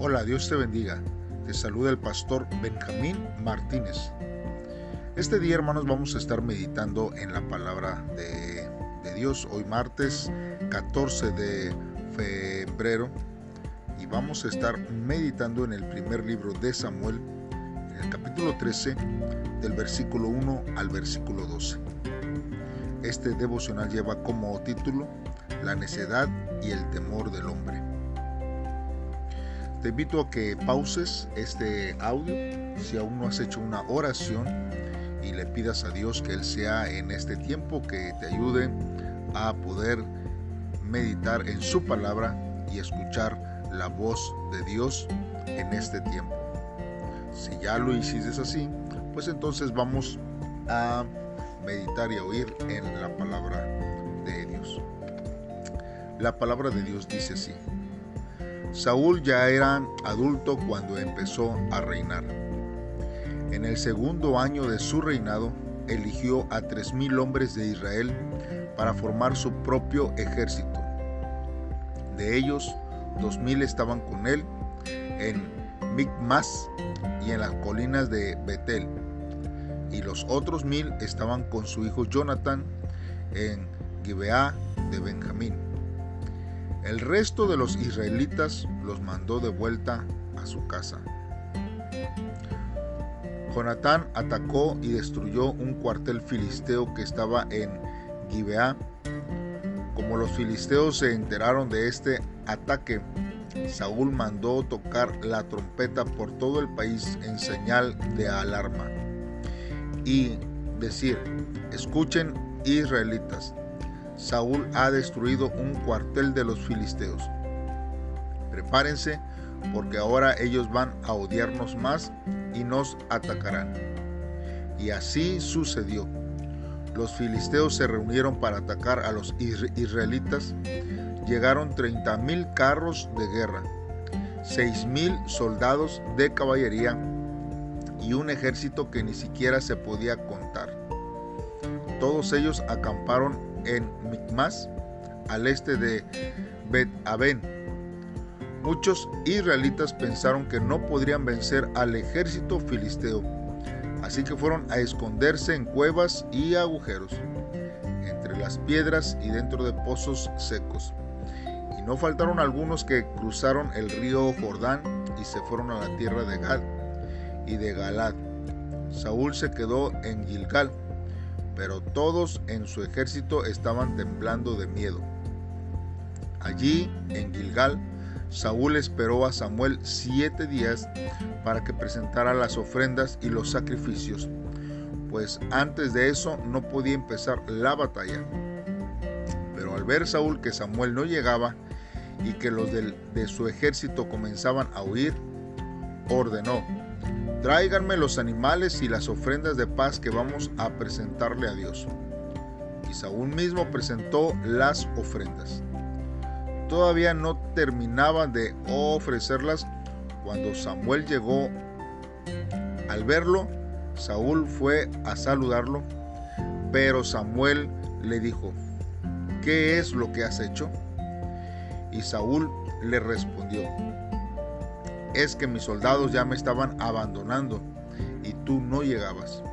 Hola, Dios te bendiga. Te saluda el pastor Benjamín Martínez. Este día, hermanos, vamos a estar meditando en la palabra de Dios. Hoy martes 14 de febrero y vamos a estar meditando en el primer libro de Samuel, en el capítulo 13, del versículo 1 al versículo 12. Este devocional lleva como título La necedad y el temor del hombre. Te invito a que pauses este audio si aún no has hecho una oración y le pidas a Dios que Él sea en este tiempo que te ayude a poder meditar en su palabra y escuchar la voz de Dios en este tiempo. Si ya lo hiciste así, pues entonces vamos a meditar y a oír en la palabra de Dios. La palabra de Dios dice así: Saúl ya era adulto cuando empezó a reinar. En el segundo año de su reinado, eligió a 3,000 hombres de Israel para formar su propio ejército. De ellos, 2,000 estaban con él en Micmas y en las colinas de Betel, y los otros 1,000 estaban con su hijo Jonatán en Gibeá de Benjamín. El resto de los israelitas los mandó de vuelta a su casa. Jonatán atacó y destruyó un cuartel filisteo que estaba en Gibeá. Como los filisteos se enteraron de este ataque, Saúl mandó tocar la trompeta por todo el país en señal de alarma y decir: escuchen, israelitas, Saúl ha destruido un cuartel de los filisteos. Prepárense, porque ahora ellos van a odiarnos más y nos atacarán. Y así sucedió. Los filisteos se reunieron para atacar a los israelitas. Llegaron 30,000 carros de guerra, 6,000 soldados de caballería y un ejército que ni siquiera se podía contar. Todos ellos acamparon en Micmas, al este de Bet-Aven. Muchos israelitas pensaron que no podrían vencer al ejército filisteo, así que fueron a esconderse en cuevas y agujeros, entre las piedras y dentro de pozos secos. Y no faltaron algunos que cruzaron el río Jordán y se fueron a la tierra de Gad y de Galad. Saúl se quedó en Gilgal, pero todos en su ejército estaban temblando de miedo. Allí, en Gilgal, Saúl esperó a Samuel 7 días para que presentara las ofrendas y los sacrificios, pues antes de eso no podía empezar la batalla. Pero al ver Saúl que Samuel no llegaba y que los de su ejército comenzaban a huir, ordenó: tráiganme los animales y las ofrendas de paz que vamos a presentarle a Dios. Y Saúl mismo presentó las ofrendas. Todavía no terminaban de ofrecerlas cuando Samuel llegó. Al verlo, Saúl fue a saludarlo, pero Samuel le dijo: ¿qué es lo que has hecho? Y Saúl le respondió: es que mis soldados ya me estaban abandonando y tú no llegabas,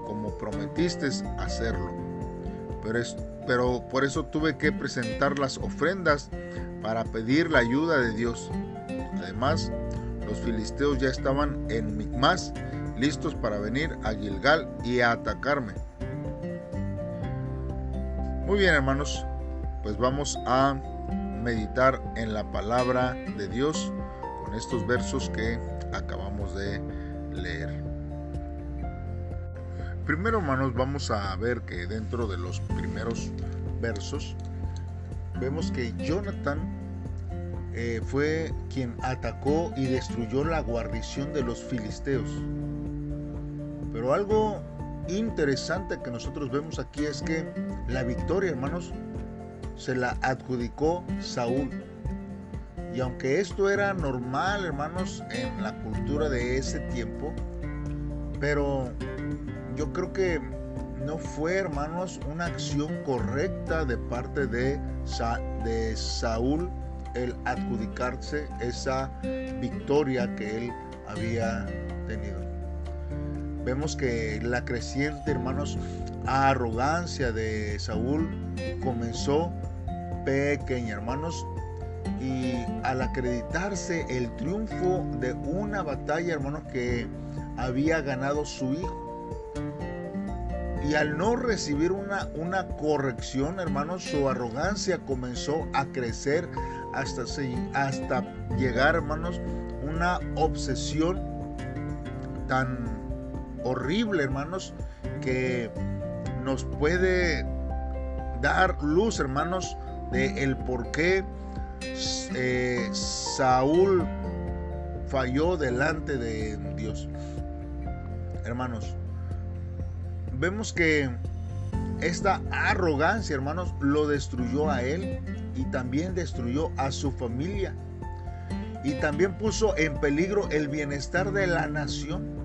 como prometiste hacerlo. Pero por eso tuve que presentar las ofrendas para pedir la ayuda de Dios. Además, los filisteos ya estaban en Micmas, listos para venir a Gilgal y a atacarme. Muy bien, hermanos, pues vamos a meditar en la palabra de Dios con estos versos que acabamos de leer. Primero, hermanos, vamos a ver que dentro de los primeros versos vemos que Jonatán fue quien atacó y destruyó la guarnición de los filisteos. Pero algo interesante que nosotros vemos aquí es que la victoria, hermanos, se la adjudicó Saúl. Y aunque esto era normal, hermanos, en la cultura de ese tiempo, pero yo creo que no fue, hermanos, una acción correcta de parte de Saúl el adjudicarse esa victoria que él había tenido. Vemos que la creciente, hermanos, arrogancia de Saúl comenzó pequeña, hermanos, y al acreditarse el triunfo de una batalla, hermanos, que había ganado su hijo, y al no recibir una corrección, hermanos, su arrogancia comenzó a crecer hasta llegar, hermanos, una obsesión tan horrible, hermanos, que nos puede dar luz, hermanos, de el por qué Saúl falló delante de Dios. Hermanos, vemos que esta arrogancia, hermanos, lo destruyó a él y también destruyó a su familia, y también puso en peligro el bienestar de la nación.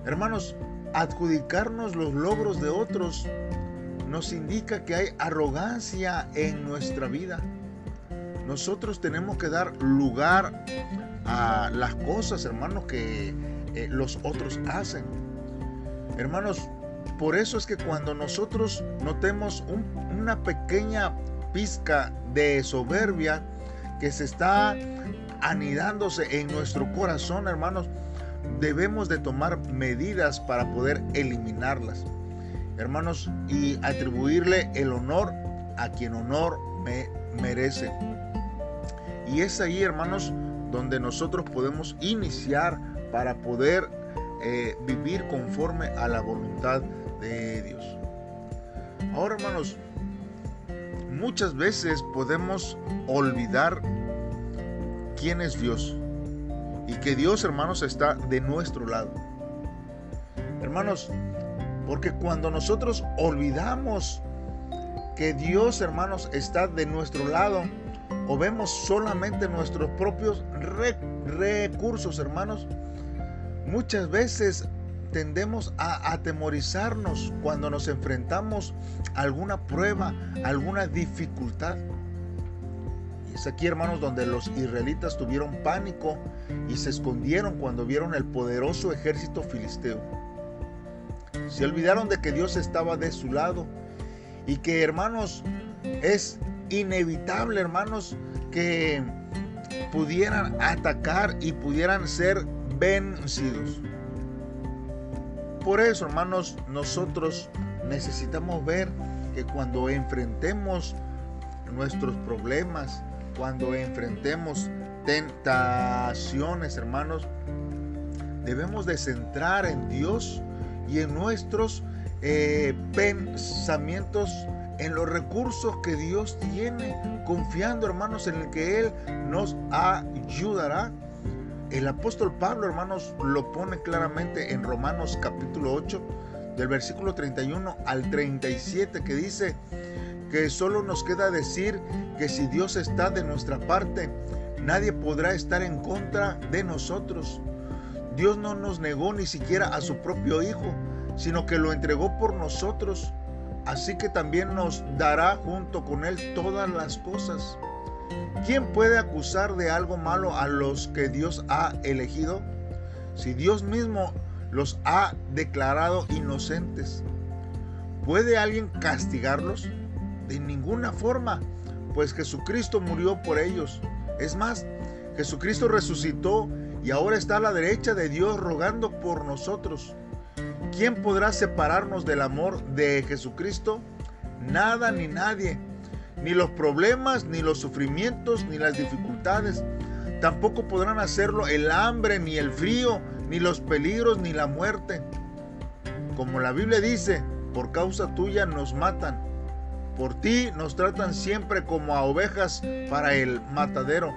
Hermanos, adjudicarnos los logros de otros nos indica que hay arrogancia en nuestra vida. Nosotros tenemos que dar lugar a las cosas, hermanos, que los otros hacen. Hermanos, por eso es que cuando nosotros notemos una pequeña pizca de soberbia que se está anidándose en nuestro corazón, hermanos, debemos de tomar medidas para poder eliminarlas, hermanos, y atribuirle el honor a quien honor merece. Y es ahí, hermanos, donde nosotros podemos iniciar para poder vivir conforme a la voluntad de Dios. Ahora, hermanos, muchas veces podemos olvidar quién es Dios y que Dios, hermanos, está de nuestro lado. Hermanos, porque cuando nosotros olvidamos que Dios, hermanos, está de nuestro lado, o vemos solamente nuestros propios recursos, hermanos, muchas veces tendemos a atemorizarnos cuando nos enfrentamos a alguna prueba, alguna dificultad. Y es aquí, hermanos, donde los israelitas tuvieron pánico y se escondieron cuando vieron el poderoso ejército filisteo. Se olvidaron de que Dios estaba de su lado y que, hermanos, es inevitable, hermanos, que pudieran atacar y pudieran ser vencidos. Por eso, hermanos, nosotros necesitamos ver que cuando enfrentemos nuestros problemas, cuando enfrentemos tentaciones, hermanos, debemos de centrar en Dios y en nuestros pensamientos, en los recursos que Dios tiene, confiando, hermanos, en el que Él nos ayudará. El apóstol Pablo, hermanos, lo pone claramente en Romanos capítulo 8, del versículo 31 al 37, que dice que solo nos queda decir que si Dios está de nuestra parte, nadie podrá estar en contra de nosotros. Dios no nos negó ni siquiera a su propio Hijo, sino que lo entregó por nosotros. Así que también nos dará junto con Él todas las cosas. ¿Quién puede acusar de algo malo a los que Dios ha elegido? Si Dios mismo los ha declarado inocentes, ¿puede alguien castigarlos? De ninguna forma, pues Jesucristo murió por ellos. Es más, Jesucristo resucitó y ahora está a la derecha de Dios rogando por nosotros. ¿Quién podrá separarnos del amor de Jesucristo? Nada ni nadie, ni los problemas, ni los sufrimientos, ni las dificultades. Tampoco podrán hacerlo el hambre, ni el frío, ni los peligros, ni la muerte. Como la Biblia dice, por causa tuya nos matan. Por ti nos tratan siempre como a ovejas para el matadero.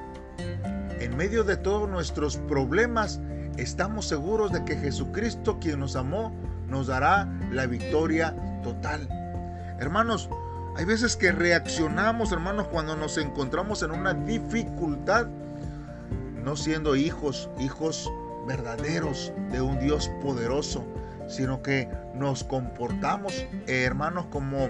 En medio de todos nuestros problemas, estamos seguros de que Jesucristo, quien nos amó, nos dará la victoria total. Hermanos, hay veces que reaccionamos, hermanos, cuando nos encontramos en una dificultad, no siendo hijos verdaderos de un Dios poderoso, sino que nos comportamos, hermanos, como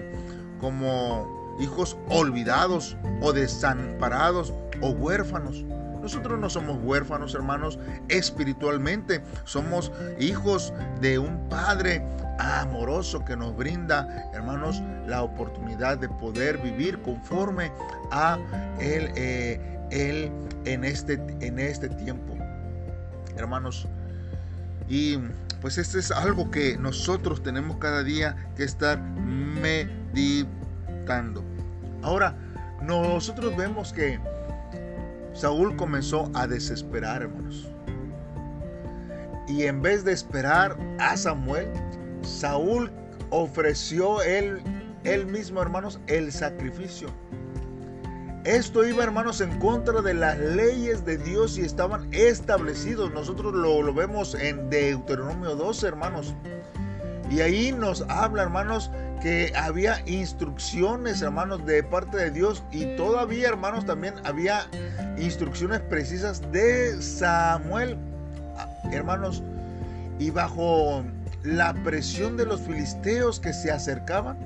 hijos olvidados o desamparados o huérfanos. Nosotros no somos huérfanos, hermanos, espiritualmente. Somos hijos de un Padre amoroso que nos brinda, hermanos, la oportunidad de poder vivir conforme a Él en este tiempo, hermanos. Y pues este es algo que nosotros tenemos cada día que estar meditando. Ahora, nosotros vemos que Saúl comenzó a desesperar, hermanos. Y en vez de esperar a Samuel, Saúl ofreció él mismo, hermanos, el sacrificio. Esto iba, hermanos, en contra de las leyes de Dios y estaban establecidos. Nosotros lo vemos en Deuteronomio 12, hermanos. Y ahí nos habla, hermanos, que había instrucciones, hermanos, de parte de Dios. Y todavía, hermanos, también había instrucciones precisas de Samuel, hermanos. Y bajo la presión de los filisteos que se acercaban,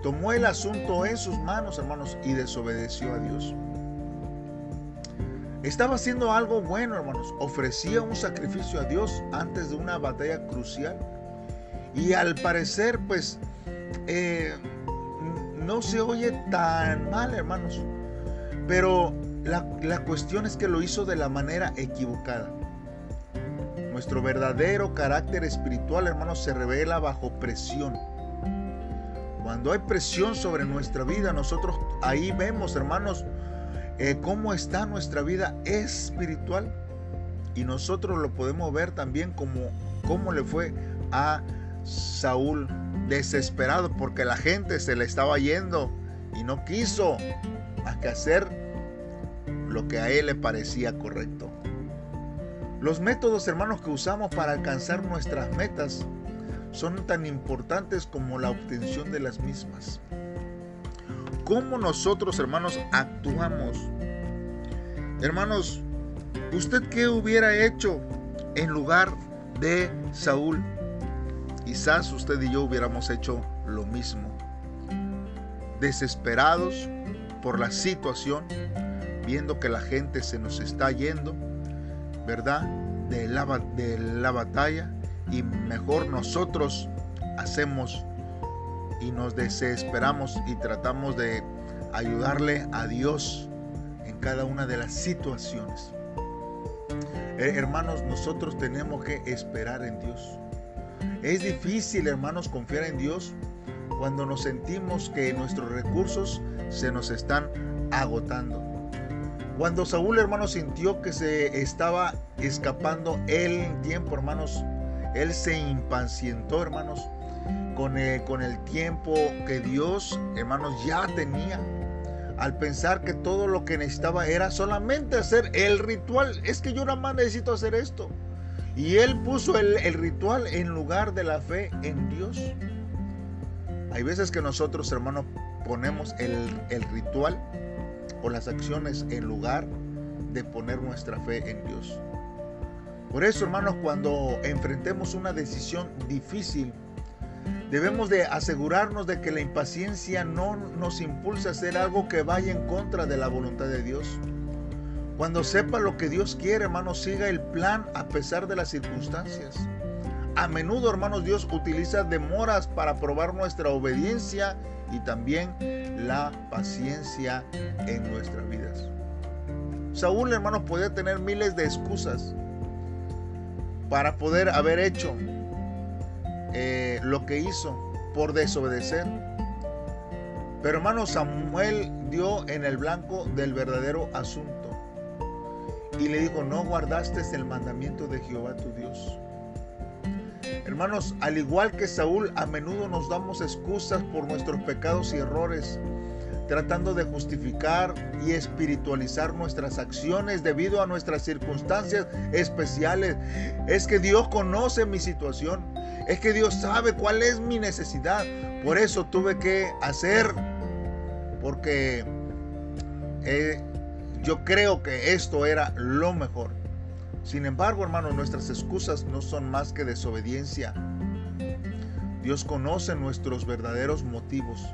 tomó el asunto en sus manos, hermanos, y desobedeció a Dios. Estaba haciendo algo bueno, hermanos. Ofrecía un sacrificio a Dios antes de una batalla crucial. Y al parecer, pues, no se oye tan mal, hermanos. Pero la cuestión es que lo hizo de la manera equivocada. Nuestro verdadero carácter espiritual, hermanos, se revela bajo presión. Cuando hay presión sobre nuestra vida, nosotros ahí vemos, hermanos, cómo está nuestra vida espiritual. Y nosotros lo podemos ver también como le fue a Saúl, desesperado porque la gente se le estaba yendo y no quiso más que hacer lo que a él le parecía correcto. Los métodos, hermanos, que usamos para alcanzar nuestras metas son tan importantes como la obtención de las mismas. ¿Cómo nosotros, hermanos, actuamos? Hermanos, ¿usted qué hubiera hecho en lugar de Saúl? Quizás usted y yo hubiéramos hecho lo mismo. Desesperados por la situación, viendo que la gente se nos está yendo, ¿verdad? De la batalla. Y mejor nosotros hacemos y nos desesperamos y tratamos de ayudarle a Dios en cada una de las situaciones. Hermanos, nosotros tenemos que esperar en Dios. Es difícil, hermanos, confiar en Dios cuando nos sentimos que nuestros recursos se nos están agotando. Cuando Saúl, hermanos, sintió que se estaba escapando el tiempo, hermanos, él se impacientó, hermanos, con el tiempo que Dios, hermanos, ya tenía. Al pensar que todo lo que necesitaba era solamente hacer el ritual. Es que yo nada más necesito hacer esto. Y él puso el ritual en lugar de la fe en Dios. Hay veces que nosotros, hermanos, ponemos el ritual o las acciones en lugar de poner nuestra fe en Dios. Por eso, hermanos, cuando enfrentemos una decisión difícil, debemos de asegurarnos de que la impaciencia no nos impulse a hacer algo que vaya en contra de la voluntad de Dios. Cuando sepa lo que Dios quiere, hermanos, siga el plan a pesar de las circunstancias. A menudo, hermanos, Dios utiliza demoras para probar nuestra obediencia y también la paciencia en nuestras vidas. Saúl, hermanos, podía tener miles de excusas para poder haber hecho lo que hizo por desobedecer. Pero, hermanos, Samuel dio en el blanco del verdadero asunto y le dijo: no guardaste el mandamiento de Jehová tu Dios. Hermanos, al igual que Saúl, a menudo nos damos excusas por nuestros pecados y errores, tratando de justificar y espiritualizar nuestras acciones debido a nuestras circunstancias especiales. Es que Dios conoce mi situación, es que Dios sabe cuál es mi necesidad, por eso tuve que hacer, porque yo creo que esto era lo mejor. Sin embargo, hermanos, nuestras excusas no son más que desobediencia. Dios conoce nuestros verdaderos motivos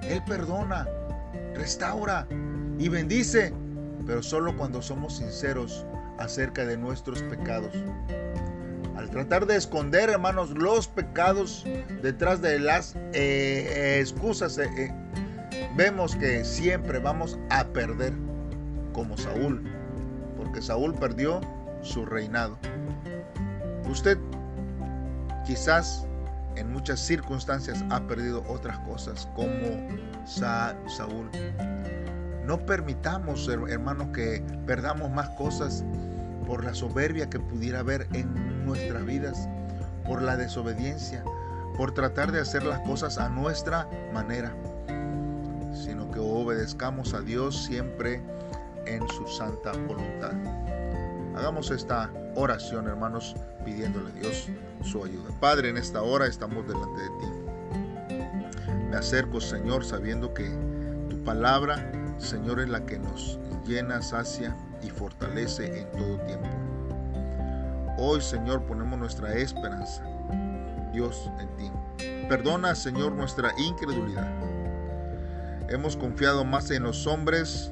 Él perdona, restaura y bendice, pero solo cuando somos sinceros acerca de nuestros pecados. Al tratar de esconder, hermanos, los pecados detrás de las excusas, vemos que siempre vamos a perder, como Saúl, porque Saúl perdió su reinado. Usted quizás en muchas circunstancias ha perdido otras cosas, como Saúl. No permitamos, hermanos, que perdamos más cosas por la soberbia que pudiera haber en nuestras vidas, por la desobediencia, por tratar de hacer las cosas a nuestra manera, sino que obedezcamos a Dios siempre en su santa voluntad. Hagamos esta oración, hermanos, pidiéndole a Dios su ayuda. Padre, en esta hora estamos delante de ti. Me acerco, Señor, sabiendo que tu palabra, Señor, es la que nos llena, sacia y fortalece en todo tiempo. Hoy, Señor, ponemos nuestra esperanza, Dios, en ti. Perdona, Señor, nuestra incredulidad. Hemos confiado más en los hombres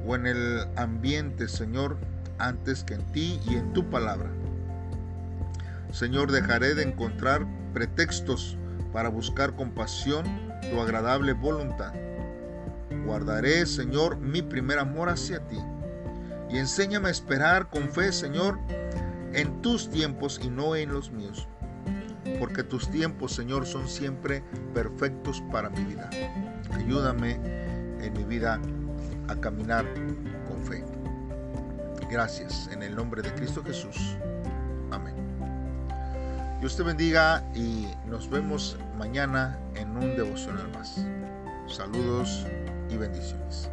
o en el ambiente, Señor, antes que en ti y en tu palabra. Señor, dejaré de encontrar pretextos para buscar con pasión tu agradable voluntad. Guardaré, Señor, mi primer amor hacia ti. Y enséñame a esperar con fe, Señor, en tus tiempos y no en los míos. Porque tus tiempos, Señor, son siempre perfectos para mi vida. Ayúdame en mi vida a caminar con fe. Gracias, en el nombre de Cristo Jesús. Amén. Dios te bendiga y nos vemos mañana en un devocional más. Saludos y bendiciones.